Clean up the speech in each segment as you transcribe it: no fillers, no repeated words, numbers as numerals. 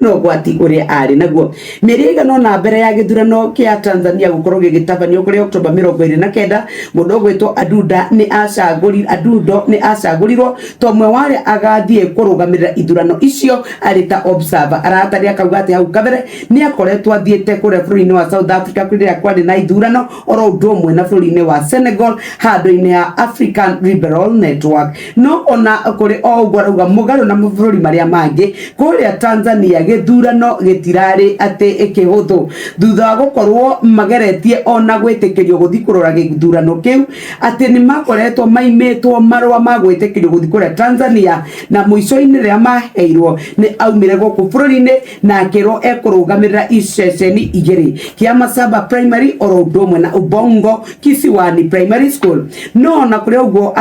no gwati uria ari naguo miriga no na mbere ya githurano kia Tanzania gukorwo gigitabanio kuri Oktoba 29 mundu gwitwo Aduda ni acagurirwo tomwe wari agathie kurugamirira ithurano icio ari ta observer arataria kauga ati hau kabere ni akoretwo athiete kure bũrũri-inĩ wa South Africa kuria kwari na ithurano oro ũndũ ũmwe na bũrũri-inĩ wa Senegal handũ-inĩ ya African Liberal Network no ona kuri o ũguo rauga mũgarũ na mabũrũri maria mangĩ kuria Tanzania githurano gitirari ati ikihuthu thutha wa gukorwo mageretie ona gwitikirio guthi kurora githurano kiu ati ni makoretwo maimitwo marwa ma gwitikirio guthi kuria Tanzania na muico-ini ria maheirwo ni aumire guku bũrũri-inĩ na akirwo ekurugamirira iceceni igiri kia Masaba Primary oro ũndũ ũmwe na Ubongo Kisiwani Primary School no na kuri uguo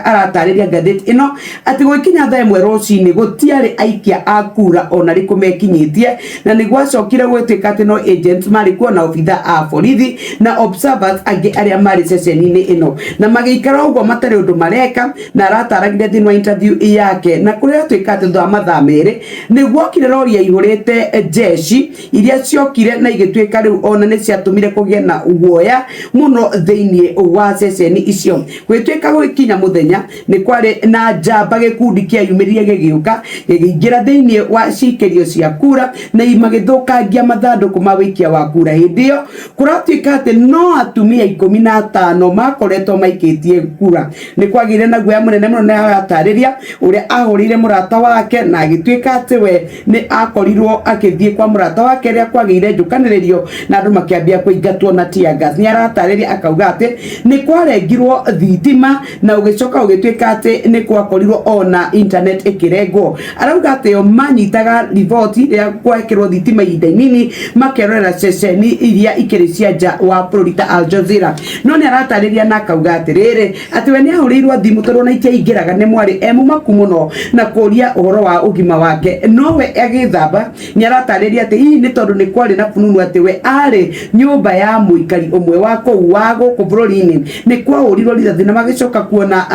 aratariria ngathĩti ino ati gwikinya thaa ĩmwe rũcinĩ gũtiarĩ aikia akura ona rĩkũ mekinyitie na nĩ gwacokire gwĩtĩka atĩ no agents marĩ kuo na obitha a borithi na observers angĩ arĩa marĩ ceceni-inĩ ĩno na magĩikara ũguo matarĩ ũndũ mareka na arataragire thĩinĩ wa interview yake na kũrĩa atuĩka atĩ thutha wa mathaa merĩ nĩ gwokire rori yaihũrĩte jeshi iria ciokire na igĩtuĩka rĩu ona nĩ ciatũmire kũgĩe na guoya mũno thĩinĩ wa ceceni icio gwĩtuĩka gũkinya mũthenya nĩ kwarĩ na njamba gĩkundi kĩayumĩrire gĩgĩũka gĩkĩingĩra thĩinĩ wa cikĩrio cia kura na magĩthũkangia mathandũkũ ma wĩikia wa kura hĩndĩ ĩyo kũratuĩka atĩ no atumia 15 makoretwo maikĩtie kura nĩ kwagĩire na guoya mũnene mũno na aratarĩria ũrĩa ahũrĩire mũrata wake na agĩtuĩka atĩ we nĩ akorirwo agĩthiĩ kwa mũrata wake rĩrĩa kwagĩire njũkanĩrĩrio na andũ makĩambia kũingatwo na tear gas nĩ aratarĩria akauga atĩ nĩ kwarengirwo thitima na ũgĩcoka ũgĩtuĩka atĩ nĩ kwakorirwo ona internet ĩkĩrengwo arauga atĩ o manyitaga riboti rĩa gwekĩrwo thitima ihinda inini makerorera ceceni iria ikĩrĩ cia nja wa bũrũri ta Al Jazeera no nĩ aratarĩria na akauga atĩrĩrĩ atĩ we nĩ ahũrĩirwo thimũ tondũ ona itiaingĩraga nĩ mwarĩ mũmaku mũno na kũria ũhoro wa ũgima wake no we agĩthamba nĩ aratarĩria atĩ hihi nĩ tondũ nĩ kwarĩ na fununu atĩ we arĩ nyũmba ya mũikari ũmwe wa kũu wa gũkũ bũrũri-inĩ nĩ kwahũrirwo rithathi na magĩcoka kuona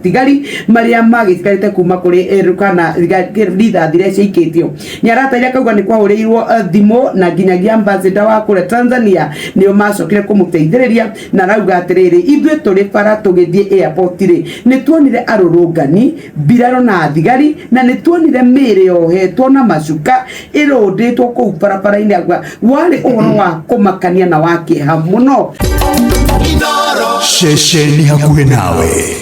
tigari marĩa magĩtigarĩte kuma kũrĩ rukana rithathi rĩa ciaikĩtio nĩ aratarĩria akauga nĩ kwahũrĩirwo thimũ na nginyagia ambassador wa kũrĩa Tanzania nĩo macokire kũmũteithĩrĩria na arauga atĩrĩrĩ ithuĩ tũrĩ bara tũgĩthiĩ airport rĩ nĩ tuonire arũrũngani mbirarũ na thigari na nĩ tuonire mĩĩrĩ yohetwo na macuka ĩrũndĩtwo kũu barabara-inĩ agua warĩ ũhoro wa kũmakania na wa kĩeha mũno. Ceceni hakuhĩ nawe.